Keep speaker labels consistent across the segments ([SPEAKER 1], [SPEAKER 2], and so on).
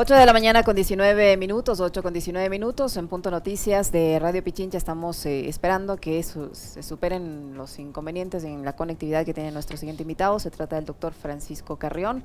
[SPEAKER 1] 8 de la mañana con 19 minutos, 8 con 19 minutos, en Punto Noticias de Radio Pichincha estamos esperando que se superen los inconvenientes en la conectividad que tiene nuestro siguiente invitado. Se trata del doctor Francisco Carrión,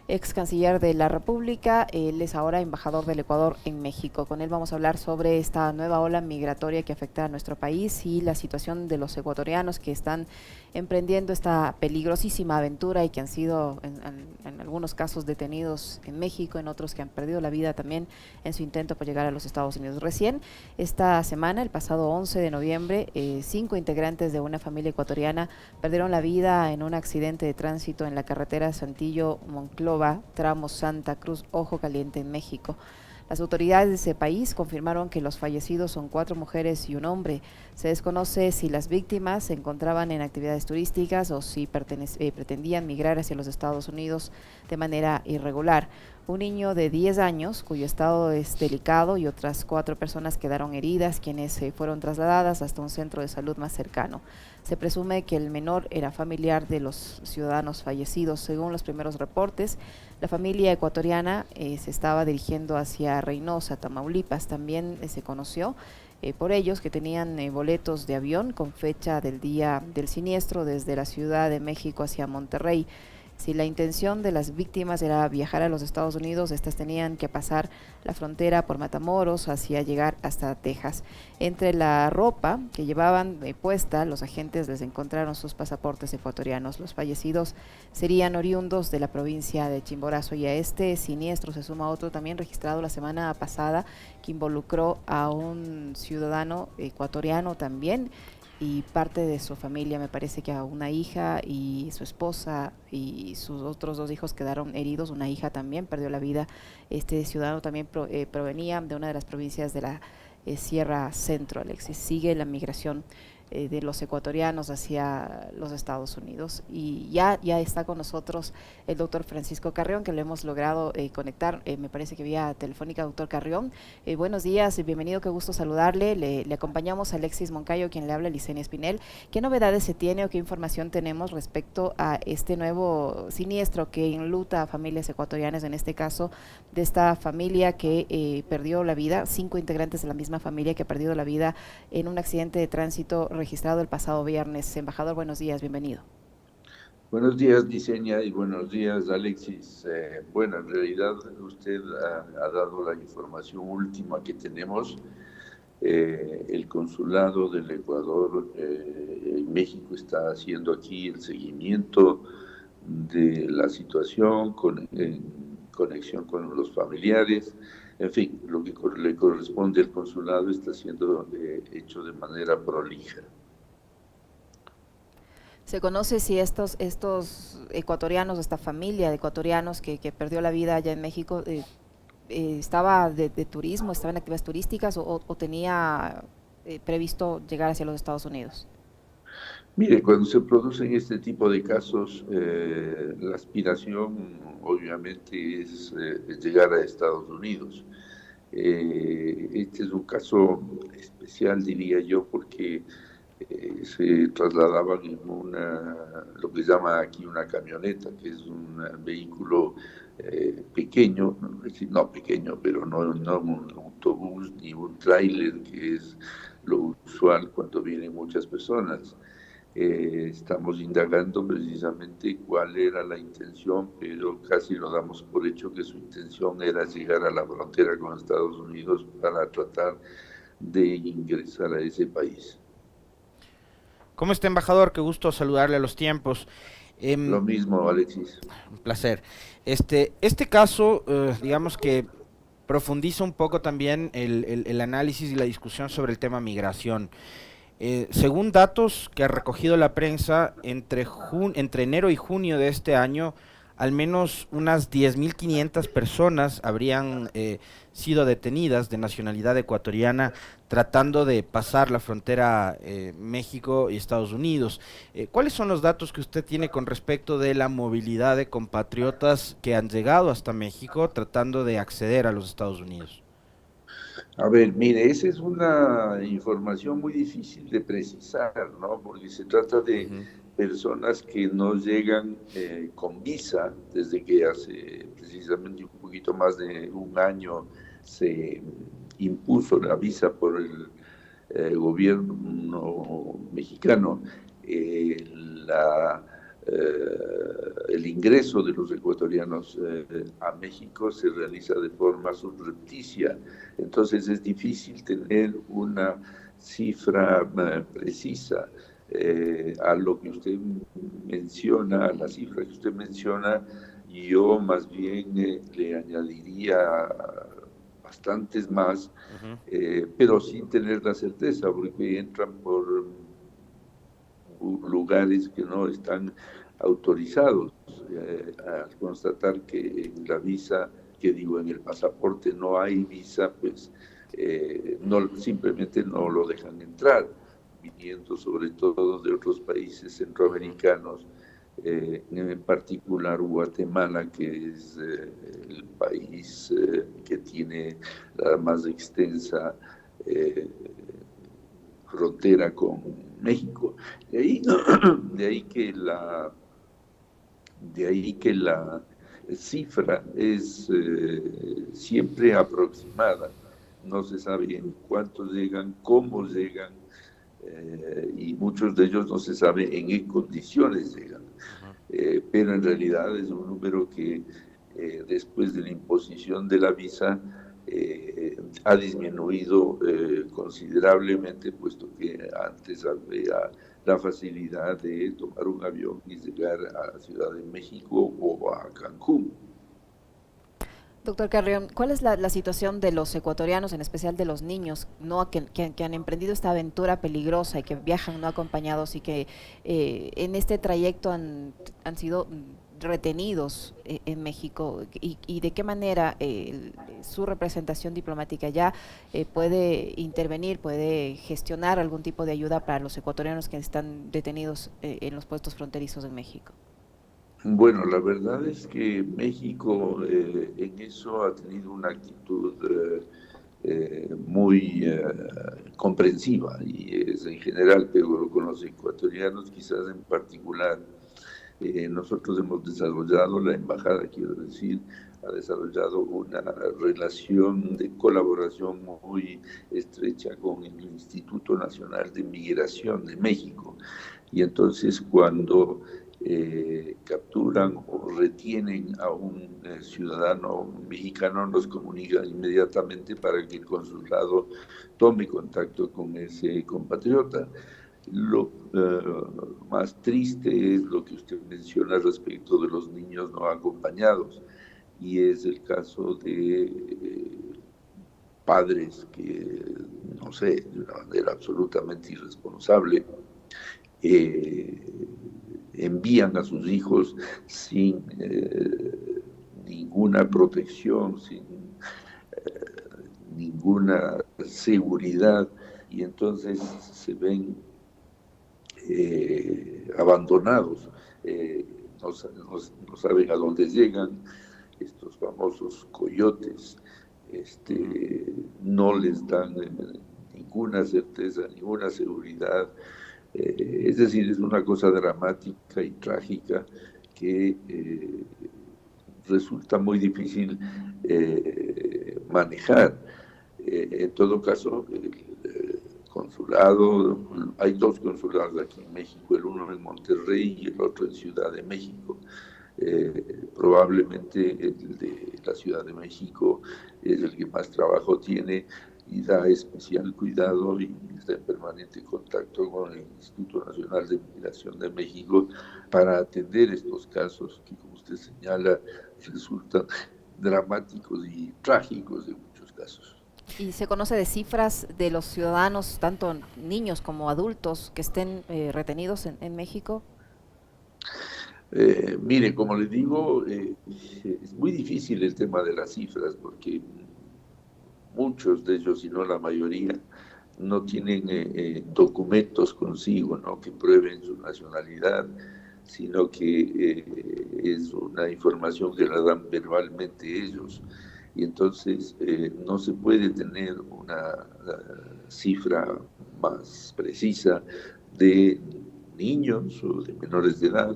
[SPEAKER 1] ex canciller de la República. Él es ahora embajador del Ecuador en México. Con él vamos a hablar sobre esta nueva ola migratoria que afecta a nuestro país y la situación de los ecuatorianos que están emprendiendo esta peligrosísima aventura y que han sido en algunos casos detenidos en México, en otros que han perdido la vida también en su intento por llegar a los Estados Unidos. Recién esta semana, el pasado 11 de noviembre, 5 integrantes de una familia ecuatoriana perdieron la vida en un accidente de tránsito en la carretera Saltillo-Monclova, tramo Santa Cruz, Ojo Caliente, en México. Las autoridades de ese país confirmaron que los fallecidos son 4 mujeres y un hombre. Se desconoce si las víctimas se encontraban en actividades turísticas o si pretendían migrar hacia los Estados Unidos de manera irregular. Un niño de 10 años, cuyo estado es delicado, y otras 4 personas quedaron heridas, quienes fueron trasladadas hasta un centro de salud más cercano. Se presume que el menor era familiar de los ciudadanos fallecidos. Según los primeros reportes, la familia ecuatoriana se estaba dirigiendo hacia Reynosa, Tamaulipas. También se conoció por ellos que tenían boletos de avión con fecha del día del siniestro desde la Ciudad de México hacia Monterrey. Si la intención de las víctimas era viajar a los Estados Unidos, estas tenían que pasar la frontera por Matamoros hacia llegar hasta Texas. Entre la ropa que llevaban puesta, los agentes les encontraron sus pasaportes ecuatorianos. Los fallecidos serían oriundos de la provincia de Chimborazo, y a este siniestro se suma otro también registrado la semana pasada que involucró a un ciudadano ecuatoriano también y parte de su familia. Me parece que a una hija y su esposa y sus otros 2 hijos quedaron heridos. Una hija también perdió la vida. Este ciudadano también provenía de una de las provincias de la Sierra Centro, Alexis. Sigue la migración de los ecuatorianos hacia los Estados Unidos, y ya está con nosotros el doctor Francisco Carrión, que lo hemos logrado conectar, me parece que vía telefónica. Doctor Carrión, buenos días, bienvenido, qué gusto saludarle. Le acompañamos a Alexis Moncayo, quien le habla, Licenia Espinel. ¿Qué novedades se tiene o qué información tenemos respecto a este nuevo siniestro que enluta a familias ecuatorianas, en este caso de esta familia que perdió la vida, 5 integrantes de la misma familia que ha perdido la vida en un accidente de tránsito registrado el pasado viernes? Embajador, buenos días, bienvenido.
[SPEAKER 2] Buenos días, Licenia, y buenos días, Alexis. Bueno, en realidad usted ha dado la información última que tenemos. El consulado del Ecuador en México está haciendo aquí el seguimiento de la situación en conexión con los familiares. En fin, lo que le corresponde al consulado está siendo hecho de manera prolija.
[SPEAKER 1] ¿Se conoce si estos ecuatorianos, esta familia de ecuatorianos que perdió la vida allá en México, estaba de turismo, estaba en actividades turísticas o tenía previsto llegar hacia los Estados Unidos?
[SPEAKER 2] Mire, cuando se producen este tipo de casos, la aspiración obviamente es llegar a Estados Unidos. Este es un caso especial, diría yo, porque se trasladaban en lo que se llama aquí una camioneta, que es un vehículo pequeño, no pequeño, pero no un autobús ni un tráiler, que es lo usual cuando vienen muchas personas. Estamos indagando precisamente cuál era la intención, pero casi lo damos por hecho que su intención era llegar a la frontera con Estados Unidos para tratar de ingresar a ese país.
[SPEAKER 3] ¿Cómo está, embajador? Qué gusto saludarle a los tiempos.
[SPEAKER 2] Lo mismo, Alexis.
[SPEAKER 3] Un placer. Este caso, digamos que profundiza un poco también el análisis y la discusión sobre el tema migración. Según datos que ha recogido la prensa, entre enero y junio de este año, al menos unas 10.500 personas habrían sido detenidas de nacionalidad ecuatoriana tratando de pasar la frontera México y Estados Unidos. ¿Cuáles son los datos que usted tiene con respecto de la movilidad de compatriotas que han llegado hasta México tratando de acceder a los Estados Unidos?
[SPEAKER 2] A ver, mire, esa es una información muy difícil de precisar, ¿no? Porque se trata de personas que no llegan con visa desde que hace precisamente un poquito más de un año se impuso la visa por el gobierno mexicano, la el ingreso de los ecuatorianos a México se realiza de forma subrepticia. Entonces es difícil tener una cifra precisa. A lo que usted menciona, a la cifra que usted menciona, yo más bien le añadiría bastantes más, pero sin tener la certeza, porque entran por lugares que no están autorizados. Al constatar que en la visa, que digo, en el pasaporte no hay visa, pues no, simplemente no lo dejan entrar, viniendo sobre todo de otros países centroamericanos, en particular Guatemala, que es el país que tiene la más extensa frontera con México. De ahí que la cifra es siempre aproximada. No se sabe en cuántos llegan, cómo llegan, y muchos de ellos no se sabe en qué condiciones llegan. Pero en realidad es un número que después de la imposición de la visa ha disminuido considerablemente, puesto que antes había la facilidad de tomar un avión y llegar a Ciudad de México o a Cancún.
[SPEAKER 1] Doctor Carrión, ¿cuál es la situación de los ecuatorianos, en especial de los niños, no que han emprendido esta aventura peligrosa y que viajan no acompañados y que en este trayecto han sido retenidos en México, y de qué manera su representación diplomática ya puede intervenir, puede gestionar algún tipo de ayuda para los ecuatorianos que están detenidos en los puestos fronterizos de México?
[SPEAKER 2] Bueno, la verdad es que México en eso ha tenido una actitud muy comprensiva, y es en general, pero con los ecuatorianos quizás en particular. Nosotros hemos desarrollado, la embajada, quiero decir, ha desarrollado una relación de colaboración muy estrecha con el Instituto Nacional de Migración de México. Y entonces cuando capturan o retienen a un ciudadano mexicano, nos comunican inmediatamente para que el consulado tome contacto con ese compatriota. Lo más triste es lo que usted menciona respecto de los niños no acompañados, y es el caso de padres que, no sé, de una manera absolutamente irresponsable, envían a sus hijos sin ninguna protección, sin ninguna seguridad, y entonces se ven abandonados, no saben a dónde llegan estos famosos coyotes, no les dan ninguna certeza, ninguna seguridad. Es decir, es una cosa dramática y trágica que resulta muy difícil manejar. En todo caso, consulado, hay dos consulados aquí en México, el uno en Monterrey y el otro en Ciudad de México. Probablemente el de la Ciudad de México es el que más trabajo tiene y da especial cuidado y está en permanente contacto con el Instituto Nacional de Migración de México para atender estos casos que, como usted señala, resultan dramáticos y trágicos en muchos casos.
[SPEAKER 1] ¿Y se conoce de cifras de los ciudadanos, tanto niños como adultos, que estén retenidos en México?
[SPEAKER 2] Mire, como le digo, es muy difícil el tema de las cifras, porque muchos de ellos, si no la mayoría, no tienen documentos consigo, ¿no?, que prueben su nacionalidad, sino que es una información que la dan verbalmente ellos. Y entonces no se puede tener una cifra más precisa de niños o de menores de edad,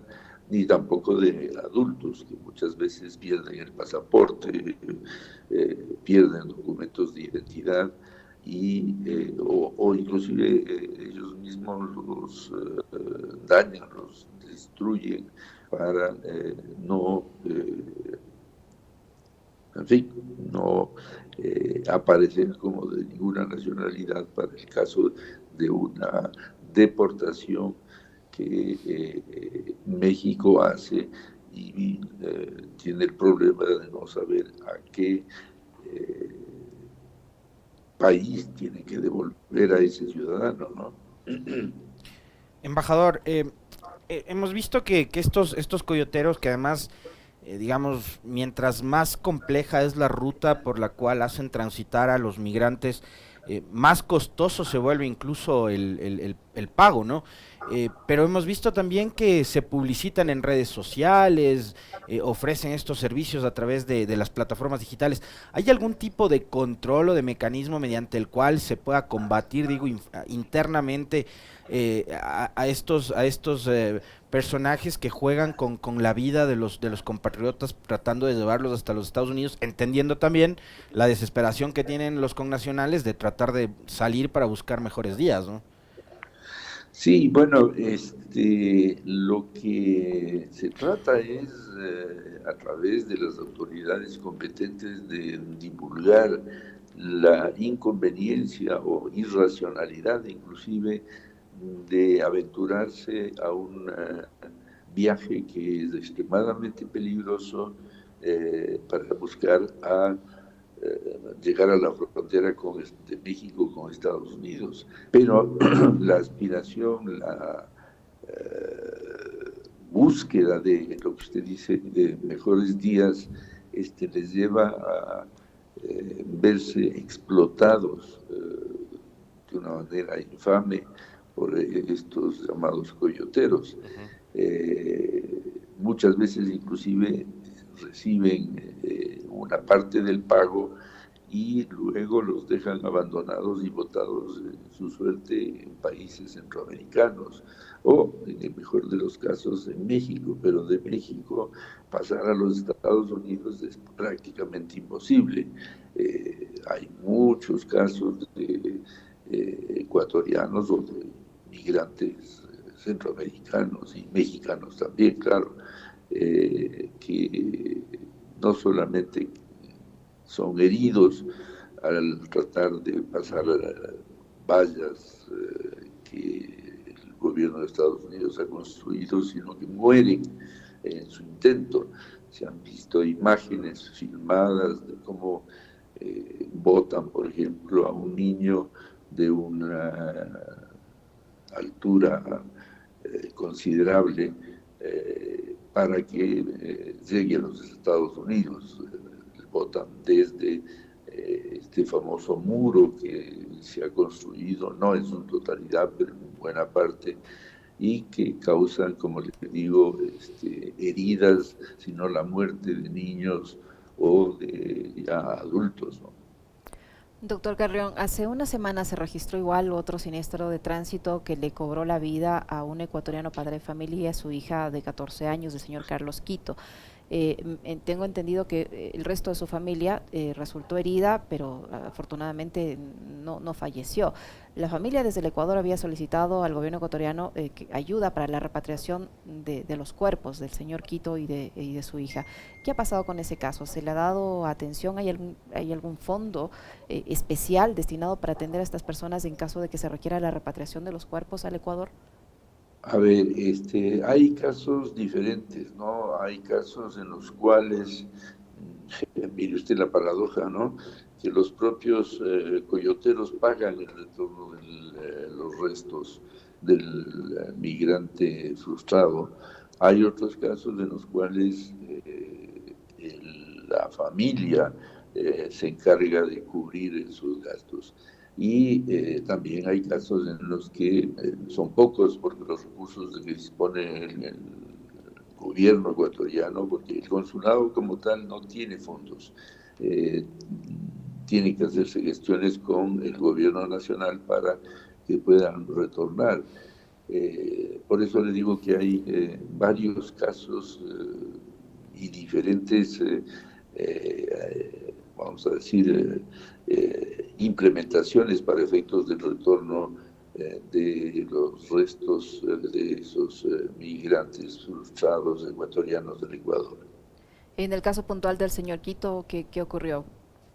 [SPEAKER 2] ni tampoco de adultos que muchas veces pierden el pasaporte, pierden documentos de identidad o inclusive ellos mismos los dañan, los destruyen para no, en fin, no aparecer como de ninguna nacionalidad para el caso de una deportación que México hace y tiene el problema de no saber a qué país tiene que devolver a ese ciudadano, ¿no?
[SPEAKER 3] Embajador, hemos visto que estos coyoteros, que además, digamos, mientras más compleja es la ruta por la cual hacen transitar a los migrantes, más costoso se vuelve incluso el pago, ¿no? Pero hemos visto también que se publicitan en redes sociales, ofrecen estos servicios a través de las plataformas digitales. ¿Hay algún tipo de control o de mecanismo mediante el cual se pueda combatir, digo, internamente a estos personajes que juegan con la vida de los compatriotas, tratando de llevarlos hasta los Estados Unidos, entendiendo también la desesperación que tienen los connacionales de tratar de salir para buscar mejores días, ¿no?
[SPEAKER 2] Sí, bueno, lo que se trata es, a través de las autoridades competentes, de divulgar la inconveniencia o irracionalidad, inclusive, de aventurarse a un viaje que es extremadamente peligroso para buscar llegar a la frontera de México con Estados Unidos. Pero la aspiración, la búsqueda de lo que usted dice, de mejores días, les lleva a verse explotados de una manera infame por estos llamados coyoteros. Muchas veces inclusive reciben una parte del pago y luego los dejan abandonados y botados en su suerte en países centroamericanos o, en el mejor de los casos, en México, pero de México pasar a los Estados Unidos es prácticamente imposible. Hay muchos casos de ecuatorianos o de migrantes centroamericanos y mexicanos también, claro, que no solamente son heridos al tratar de pasar vallas que el gobierno de Estados Unidos ha construido, sino que mueren en su intento. Se han visto imágenes filmadas de cómo botan, por ejemplo, a un niño de una altura considerable para que llegue a los Estados Unidos. Botan desde este famoso muro que se ha construido, no en su totalidad, pero en buena parte, y que causan, como les digo, heridas, sino la muerte de niños o de ya adultos, ¿no?
[SPEAKER 1] Doctor Carrión, hace una semana se registró igual otro siniestro de tránsito que le cobró la vida a un ecuatoriano padre de familia y a su hija de 14 años, el señor Carlos Quito. Tengo entendido que el resto de su familia resultó herida, pero afortunadamente no falleció. La familia desde el Ecuador había solicitado al gobierno ecuatoriano ayuda para la repatriación de los cuerpos del señor Quito y de su hija. ¿Qué ha pasado con ese caso? ¿Se le ha dado atención? ¿Hay algún fondo especial destinado para atender a estas personas en caso de que se requiera la repatriación de los cuerpos al Ecuador?
[SPEAKER 2] A ver, hay casos diferentes, ¿no? Hay casos en los cuales, mire usted la paradoja, ¿no? Que los propios coyoteros pagan el retorno de los restos del migrante frustrado. Hay otros casos en los cuales la familia se encarga de cubrir esos gastos. Y también hay casos en los que son pocos, porque los recursos de que dispone el gobierno ecuatoriano, porque el consulado como tal no tiene fondos, tiene que hacerse gestiones con el gobierno nacional para que puedan retornar. Por eso le digo que hay varios casos y diferentes, vamos a decir, implementaciones para efectos del retorno de los restos de esos migrantes frustrados ecuatorianos del Ecuador.
[SPEAKER 1] En el caso puntual del señor Quito, ¿qué ocurrió?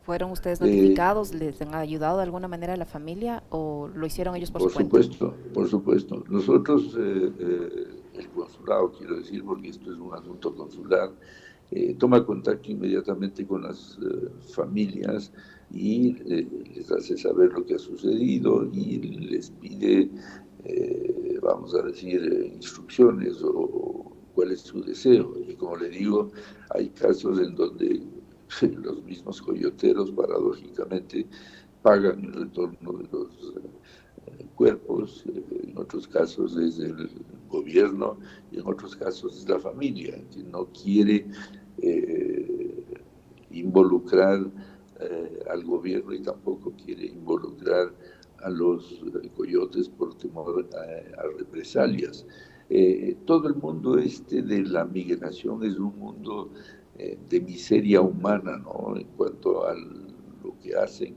[SPEAKER 1] ¿Fueron ustedes
[SPEAKER 2] Eh,
[SPEAKER 1] notificados? ¿Les han ayudado de alguna manera a la familia o lo hicieron ellos por su
[SPEAKER 2] Por
[SPEAKER 1] cuenta?
[SPEAKER 2] supuesto, por supuesto. Nosotros, el consulado, quiero decir, porque esto es un asunto consular, toma contacto inmediatamente con las familias y les hace saber lo que ha sucedido y les pide, vamos a decir, instrucciones o cuál es su deseo. Y como le digo, hay casos en donde los mismos coyoteros, paradójicamente, pagan el retorno de los cuerpos, en otros casos es el gobierno y en otros casos es la familia, que no quiere involucrar al gobierno y tampoco quiere involucrar a los coyotes por temor a represalias. Todo el mundo este de la migración es un mundo de miseria humana, ¿no? En cuanto a lo que hacen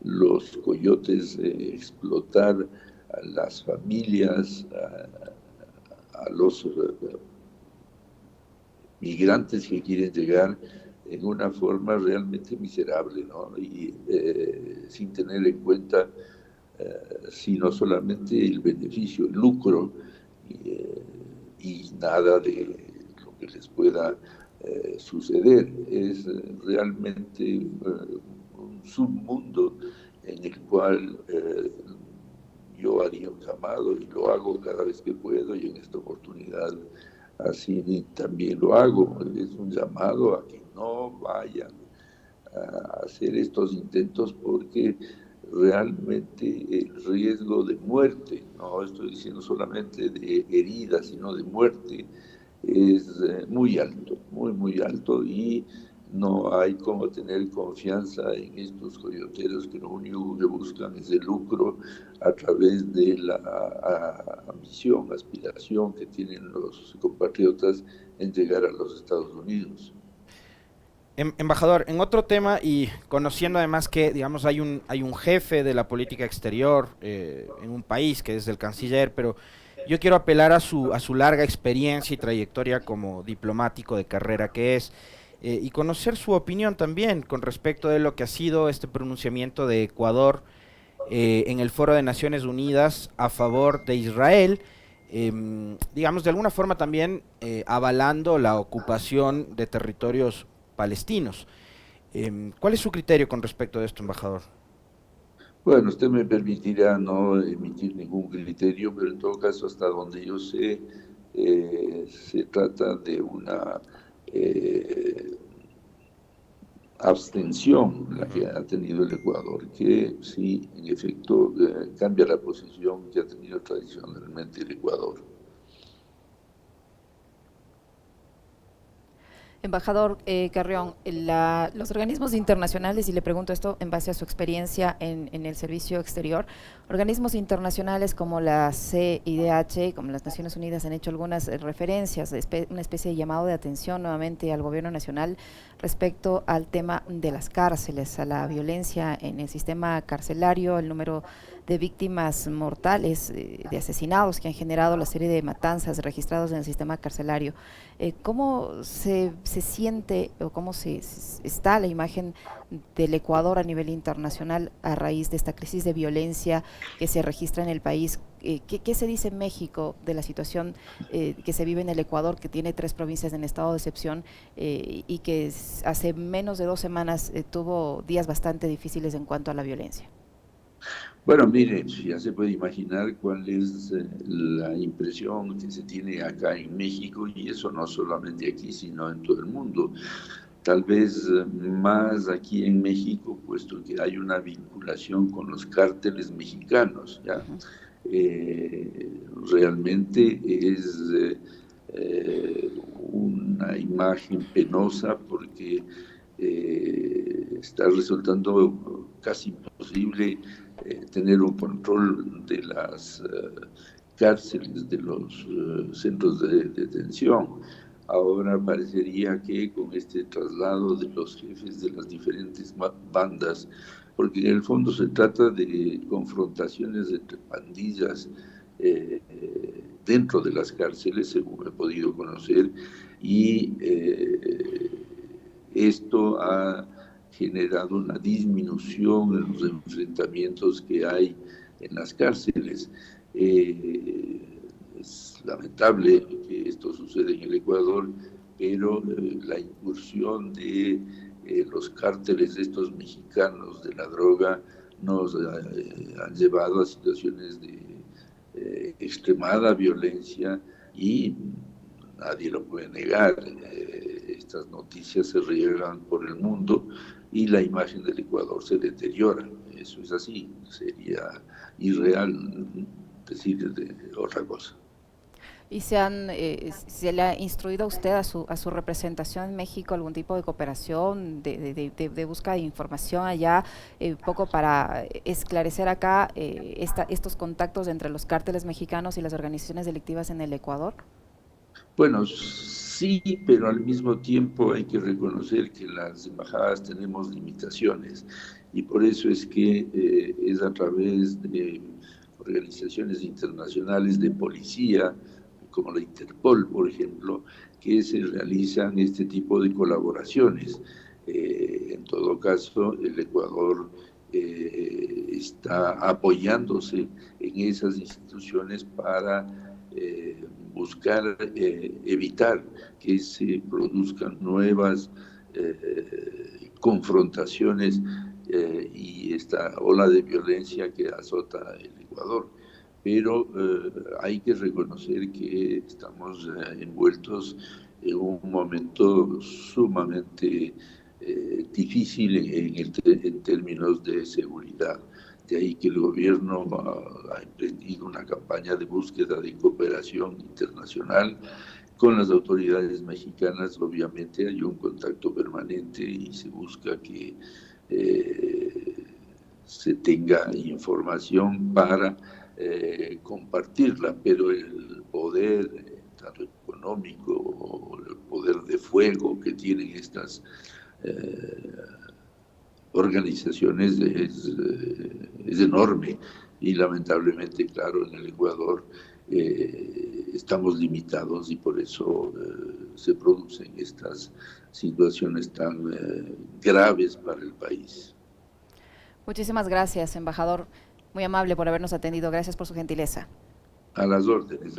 [SPEAKER 2] los coyotes, explotar a las familias, a los migrantes que quieren llegar en una forma realmente miserable, ¿no? Y sin tener en cuenta sino solamente el beneficio, el lucro, y nada de lo que les pueda suceder. Es realmente un submundo en el cual yo haría un llamado y lo hago cada vez que puedo y en esta oportunidad así también lo hago. Es un llamado a que no vayan a hacer estos intentos porque realmente el riesgo de muerte, no estoy diciendo solamente de heridas, sino de muerte, es muy alto, muy alto y no hay como tener confianza en estos coyoteros que lo único que buscan es el lucro a través de la ambición, aspiración que tienen los compatriotas en llegar a los Estados Unidos.
[SPEAKER 3] Embajador, en otro tema y conociendo además que, digamos, hay un jefe de la política exterior en un país que es el canciller, pero yo quiero apelar a su larga experiencia y trayectoria como diplomático de carrera que es, y conocer su opinión también con respecto de lo que ha sido este pronunciamiento de Ecuador en el Foro de Naciones Unidas a favor de Israel, digamos, de alguna forma también avalando la ocupación de territorios palestinos. ¿Cuál es su criterio con respecto de esto, embajador?
[SPEAKER 2] Bueno, usted me permitirá no emitir ningún criterio, pero en todo caso, hasta donde yo sé, se trata de una eh, abstención la que ha tenido el Ecuador, que sí, en efecto, cambia la posición que ha tenido tradicionalmente el Ecuador.
[SPEAKER 1] Embajador Carrión, los organismos internacionales, y le pregunto esto en base a su experiencia en el servicio exterior, organismos internacionales como la CIDH, como las Naciones Unidas, han hecho algunas referencias, una especie de llamado de atención nuevamente al gobierno nacional respecto al tema de las cárceles, a la violencia en el sistema carcelario, el número de víctimas mortales, de asesinados que han generado la serie de matanzas registrados en el sistema carcelario. ¿Cómo se siente o cómo está la imagen del Ecuador a nivel internacional a raíz de esta crisis de violencia que se registra en el país? ¿Qué se dice en México de la situación que se vive en el Ecuador, que tiene 3 provincias en estado de excepción y que hace menos de 2 semanas tuvo días bastante difíciles en cuanto a la violencia?
[SPEAKER 2] Bueno, mire, ya se puede imaginar cuál es la impresión que se tiene acá en México, y eso no solamente aquí, sino en todo el mundo. Tal vez más aquí en México, puesto que hay una vinculación con los cárteles mexicanos, ¿ya?
[SPEAKER 1] Uh -huh.
[SPEAKER 2] Realmente es una imagen penosa porque está resultando casi imposible tener un control de las cárceles, de los centros de detención. Ahora parecería que con este traslado de los jefes de las diferentes bandas, porque en el fondo se trata de confrontaciones entre pandillas dentro de las cárceles, según he podido conocer, y esto ha generado una disminución en los enfrentamientos que hay en las cárceles. Es lamentable que esto suceda en el Ecuador, pero la incursión de los cárteles estos mexicanos de la droga nos han llevado a situaciones de extremada violencia y nadie lo puede negar. Estas noticias se riegan por el mundo y la imagen del Ecuador se deteriora. Eso es así, sería irreal decir otra cosa.
[SPEAKER 1] ¿Y se le ha instruido a usted, a su representación en México, algún tipo de cooperación, de búsqueda de información allá, poco para esclarecer acá estos contactos entre los cárteles mexicanos y las organizaciones delictivas en el Ecuador?
[SPEAKER 2] Bueno, sí, pero al mismo tiempo hay que reconocer que las embajadas tenemos limitaciones y por eso es que es a través de organizaciones internacionales de policía, como la Interpol, por ejemplo, que se realizan este tipo de colaboraciones. En todo caso, el Ecuador está apoyándose en esas instituciones para buscar evitar que se produzcan nuevas confrontaciones y esta ola de violencia que azota el Ecuador. Pero hay que reconocer que estamos envueltos en un momento sumamente difícil en términos de seguridad. De ahí que el gobierno ha emprendido una campaña de búsqueda de cooperación internacional con las autoridades mexicanas. Obviamente hay un contacto permanente y se busca que se tenga información para compartirla, pero el poder tanto económico o el poder de fuego que tienen estas organizaciones es enorme y lamentablemente, claro, en el Ecuador estamos limitados y por eso se producen estas situaciones tan graves para el país.
[SPEAKER 1] Muchísimas gracias, embajador. Muy amable por habernos atendido. Gracias por su gentileza.
[SPEAKER 2] A las órdenes.